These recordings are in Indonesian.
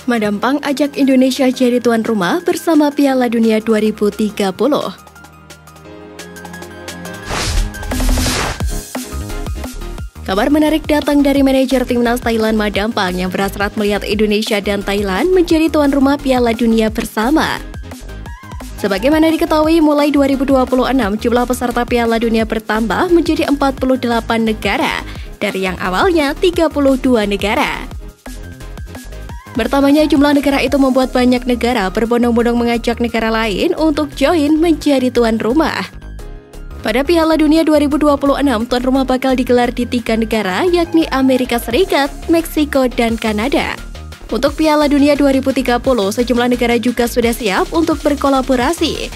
Madam Pang ajak Indonesia jadi tuan rumah bersama Piala Dunia 2030. Kabar menarik datang dari manajer timnas Thailand Madam Pang yang berhasrat melihat Indonesia dan Thailand menjadi tuan rumah Piala Dunia bersama. Sebagaimana diketahui, mulai 2026 jumlah peserta Piala Dunia bertambah menjadi 48 negara dari yang awalnya 32 negara. Bertambahnya jumlah negara itu membuat banyak negara berbondong-bondong mengajak negara lain untuk join menjadi tuan rumah. Pada Piala Dunia 2026, tuan rumah bakal digelar di 3 negara, yakni Amerika Serikat, Meksiko, dan Kanada. Untuk Piala Dunia 2030, sejumlah negara juga sudah siap untuk berkolaborasi.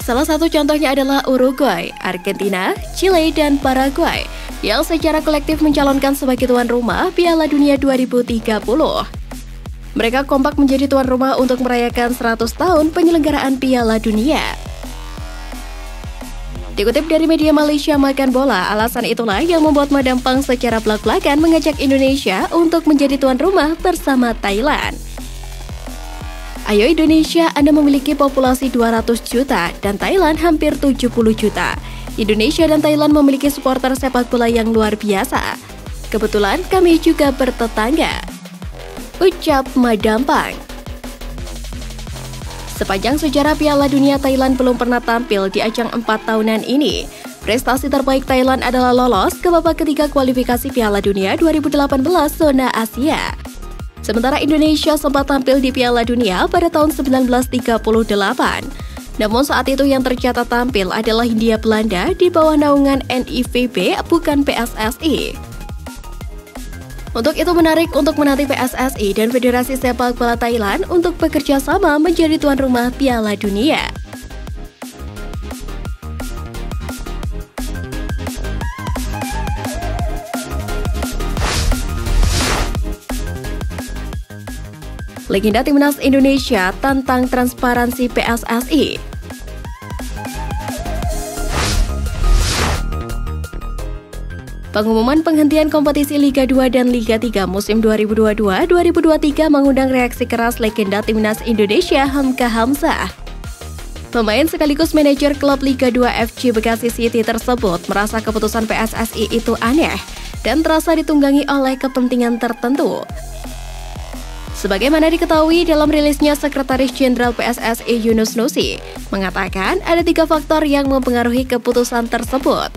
Salah satu contohnya adalah Uruguay, Argentina, Chile, dan Paraguay, yang secara kolektif mencalonkan sebagai tuan rumah Piala Dunia 2030. Mereka kompak menjadi tuan rumah untuk merayakan 100 tahun penyelenggaraan Piala Dunia. Dikutip dari media Malaysia Makan Bola, alasan itulah yang membuat Madam Pang secara belak-belakan mengajak Indonesia untuk menjadi tuan rumah bersama Thailand. Ayo Indonesia, Anda memiliki populasi 200 juta dan Thailand hampir 70 juta. Indonesia dan Thailand memiliki supporter sepak bola yang luar biasa. Kebetulan kami juga bertetangga, ucap Madam Pang. Sepanjang sejarah Piala Dunia, Thailand belum pernah tampil di ajang 4 tahunan ini. Prestasi terbaik Thailand adalah lolos ke babak ketiga kualifikasi Piala Dunia 2018 zona Asia. Sementara Indonesia sempat tampil di Piala Dunia pada tahun 1938. Namun saat itu yang tercatat tampil adalah Hindia Belanda di bawah naungan NIVB, bukan PSSI. Untuk itu menarik untuk menanti PSSI dan Federasi Sepak Bola Thailand untuk bekerja sama menjadi tuan rumah Piala Dunia. Legenda Timnas Indonesia tantang transparansi PSSI. Pengumuman penghentian kompetisi Liga 2 dan Liga 3 musim 2022-2023 mengundang reaksi keras legenda Timnas Indonesia Hamka Hamzah. Pemain sekaligus manajer klub Liga 2 FC Bekasi City tersebut merasa keputusan PSSI itu aneh dan terasa ditunggangi oleh kepentingan tertentu. Sebagaimana diketahui dalam rilisnya, Sekretaris Jenderal PSSI Yunus Nusi mengatakan ada 3 faktor yang mempengaruhi keputusan tersebut.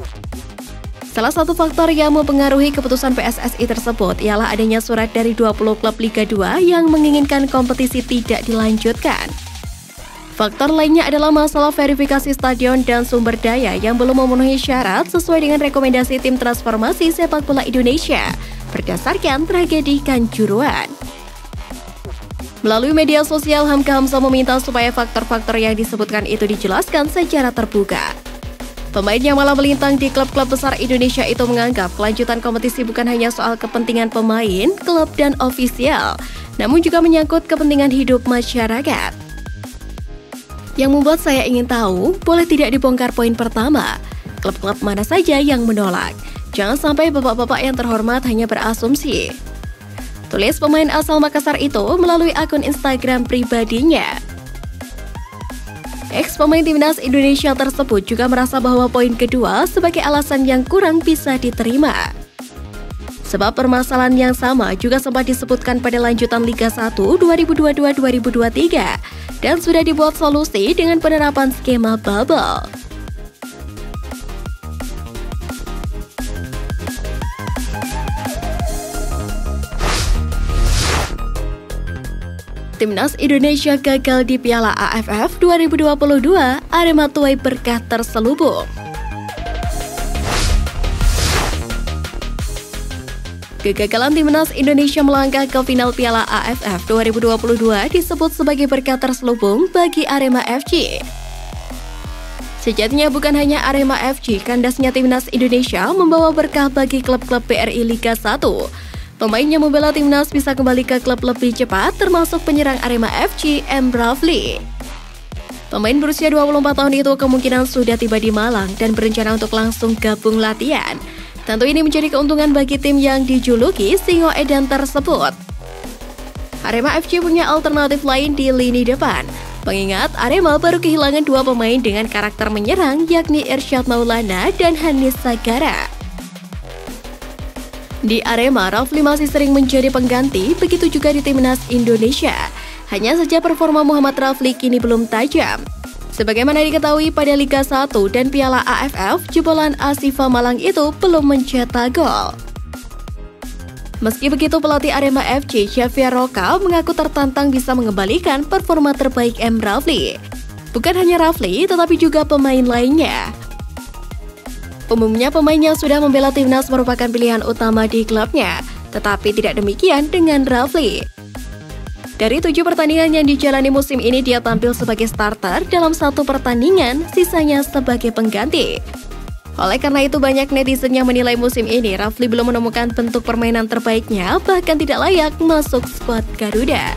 Salah satu faktor yang mempengaruhi keputusan PSSI tersebut ialah adanya surat dari 20 klub Liga 2 yang menginginkan kompetisi tidak dilanjutkan. Faktor lainnya adalah masalah verifikasi stadion dan sumber daya yang belum memenuhi syarat sesuai dengan rekomendasi Tim Transformasi Sepak Bola Indonesia berdasarkan tragedi Kanjuruhan. Melalui media sosial, Hamka Hamzah meminta supaya faktor-faktor yang disebutkan itu dijelaskan secara terbuka. Pemain yang malah melintang di klub-klub besar Indonesia itu menganggap kelanjutan kompetisi bukan hanya soal kepentingan pemain, klub, dan ofisial, namun juga menyangkut kepentingan hidup masyarakat. Yang membuat saya ingin tahu, boleh tidak dibongkar poin pertama? Klub-klub mana saja yang menolak? Jangan sampai bapak-bapak yang terhormat hanya berasumsi. Tulis pemain asal Makassar itu melalui akun Instagram pribadinya. Ex-pemain Timnas Indonesia tersebut juga merasa bahwa poin kedua sebagai alasan yang kurang bisa diterima. Sebab permasalahan yang sama juga sempat disebutkan pada lanjutan Liga 1 2022-2023 dan sudah dibuat solusi dengan penerapan skema bubble. Timnas Indonesia gagal di Piala AFF 2022, Arema tuai berkah terselubung. Kegagalan Timnas Indonesia melangkah ke final Piala AFF 2022 disebut sebagai berkah terselubung bagi Arema FC. Sejatinya bukan hanya Arema FC, kandasnya Timnas Indonesia membawa berkah bagi klub-klub BRI Liga 1. Pemain yang membela Timnas bisa kembali ke klub lebih cepat, termasuk penyerang Arema FC, M. Rafli. Pemain berusia 24 tahun itu kemungkinan sudah tiba di Malang dan berencana untuk langsung gabung latihan. Tentu ini menjadi keuntungan bagi tim yang dijuluki Singo Edan tersebut. Arema FC punya alternatif lain di lini depan. Mengingat Arema baru kehilangan 2 pemain dengan karakter menyerang, yakni Irsyad Maulana dan Hanis Sagara. Di Arema, Rafli masih sering menjadi pengganti, begitu juga di Timnas Indonesia. Hanya saja performa Muhammad Rafli kini belum tajam. Sebagaimana diketahui pada Liga 1 dan Piala AFF, jebolan Asifa Malang itu belum mencetak gol. Meski begitu, pelatih Arema FC, Xavier Roca, mengaku tertantang bisa mengembalikan performa terbaik M. Rafli. Bukan hanya Rafli, tetapi juga pemain lainnya. Umumnya pemain yang sudah membela timnas merupakan pilihan utama di klubnya, tetapi tidak demikian dengan Rafli. Dari 7 pertandingan yang dijalani musim ini, dia tampil sebagai starter dalam 1 pertandingan, sisanya sebagai pengganti. Oleh karena itu, banyak netizen yang menilai musim ini Rafli belum menemukan bentuk permainan terbaiknya, bahkan tidak layak masuk skuad Garuda.